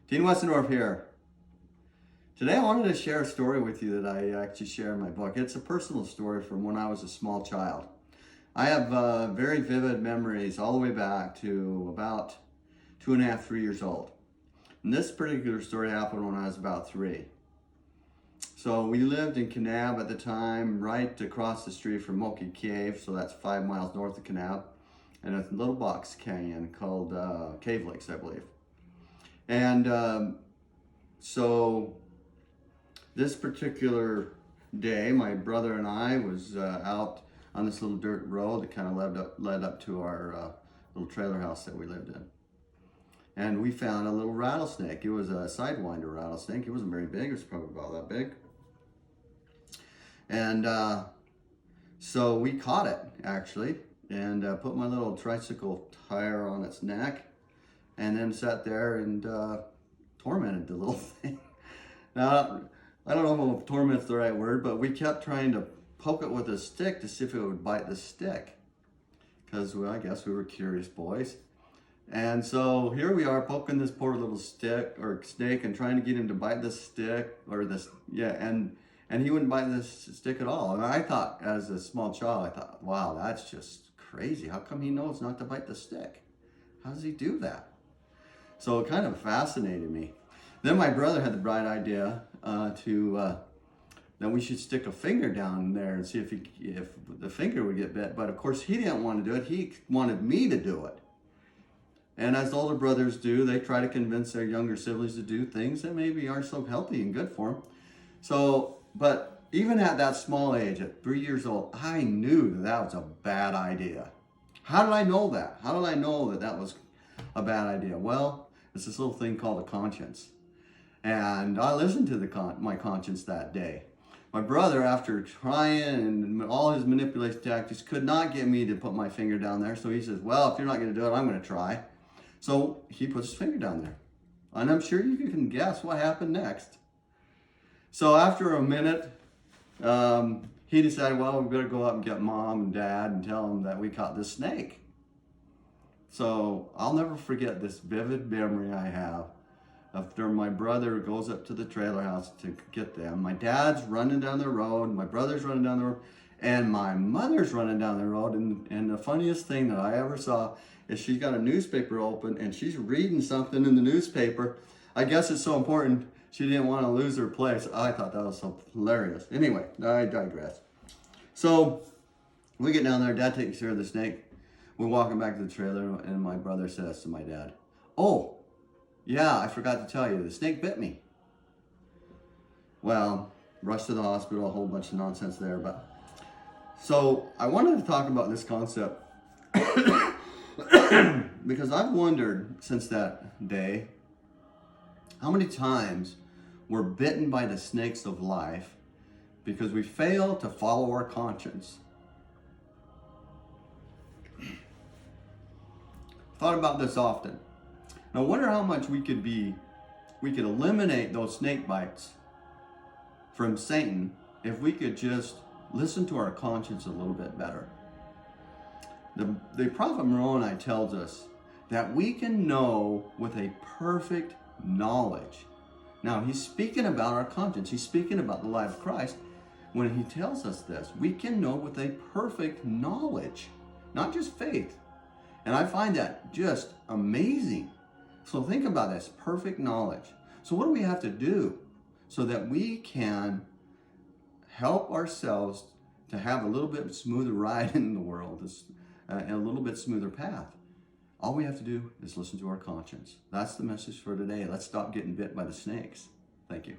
Dean Westendorf here. Today I wanted to share a story with you that I actually share in my book. It's a personal story from when I was a small child. I have very vivid memories all the way back to about 2.5, 3 years old. And this particular story happened when I was about 3. So we lived in Kanab at the time, right across the street from Moki Cave, so that's 5 miles north of Kanab, and a little box canyon called Cave Lakes, I believe. And so this particular day, my brother and I was out on this little dirt road that kind of led up to our little trailer house that we lived in. And we found a little rattlesnake. It was a sidewinder rattlesnake. It wasn't very big. It was probably about that big. And so we caught it, actually, and put my little tricycle tire on its neck, and then sat there and tormented the little thing. Now, I don't know if torment's the right word, but we kept trying to poke it with a stick to see if it would bite the stick. Because, well, I guess we were curious boys. And so here we are poking this poor little stick or snake and trying to get him to bite the stick or this, and he wouldn't bite this stick at all. And I thought, as a small child, I thought, wow, that's just crazy. How come he knows not to bite the stick? How does he do that? So it kind of fascinated me. Then my brother had the bright idea that we should stick a finger down there and see if the finger would get bit. But of course, he didn't want to do it. He wanted me to do it. And as older brothers do, they try to convince their younger siblings to do things that maybe aren't so healthy and good for them. So, but even at that small age, at 3 years old, I knew that was a bad idea. How did I know that? How did I know that that was a bad idea? Well, it's this little thing called a conscience. And I listened to my conscience that day. My brother, after trying and all his manipulation tactics, could not get me to put my finger down there. So he says, well, if you're not going to do it, I'm going to try. So he puts his finger down there. And I'm sure you can guess what happened next. So after a minute, he decided, well, we better go up and get mom and dad and tell them that we caught this snake. So I'll never forget this vivid memory I have after my brother goes up to the trailer house to get them. My dad's running down the road, my brother's running down the road, and my mother's running down the road. And the funniest thing that I ever saw is she's got a newspaper open and she's reading something in the newspaper. I guess it's so important she didn't want to lose her place. I thought that was so hilarious. Anyway, I digress. So we get down there, dad takes care of the snake. We're walking back to the trailer and my brother says to my dad, oh, yeah, I forgot to tell you, the snake bit me. Well, rushed to the hospital, a whole bunch of nonsense there. But so I wanted to talk about this concept because I've wondered since that day how many times we're bitten by the snakes of life because we fail to follow our conscience. Thought about this often. Now, I wonder how much we could eliminate those snake bites from Satan if we could just listen to our conscience a little bit better. The prophet Moroni tells us that we can know with a perfect knowledge. Now, he's speaking about our conscience. He's speaking about the life of Christ. When he tells us this, we can know with a perfect knowledge, not just faith. And I find that just amazing. So think about this, perfect knowledge. So what do we have to do so that we can help ourselves to have a little bit smoother ride in the world, and a little bit smoother path? All we have to do is listen to our conscience. That's the message for today. Let's stop getting bit by the snakes. Thank you.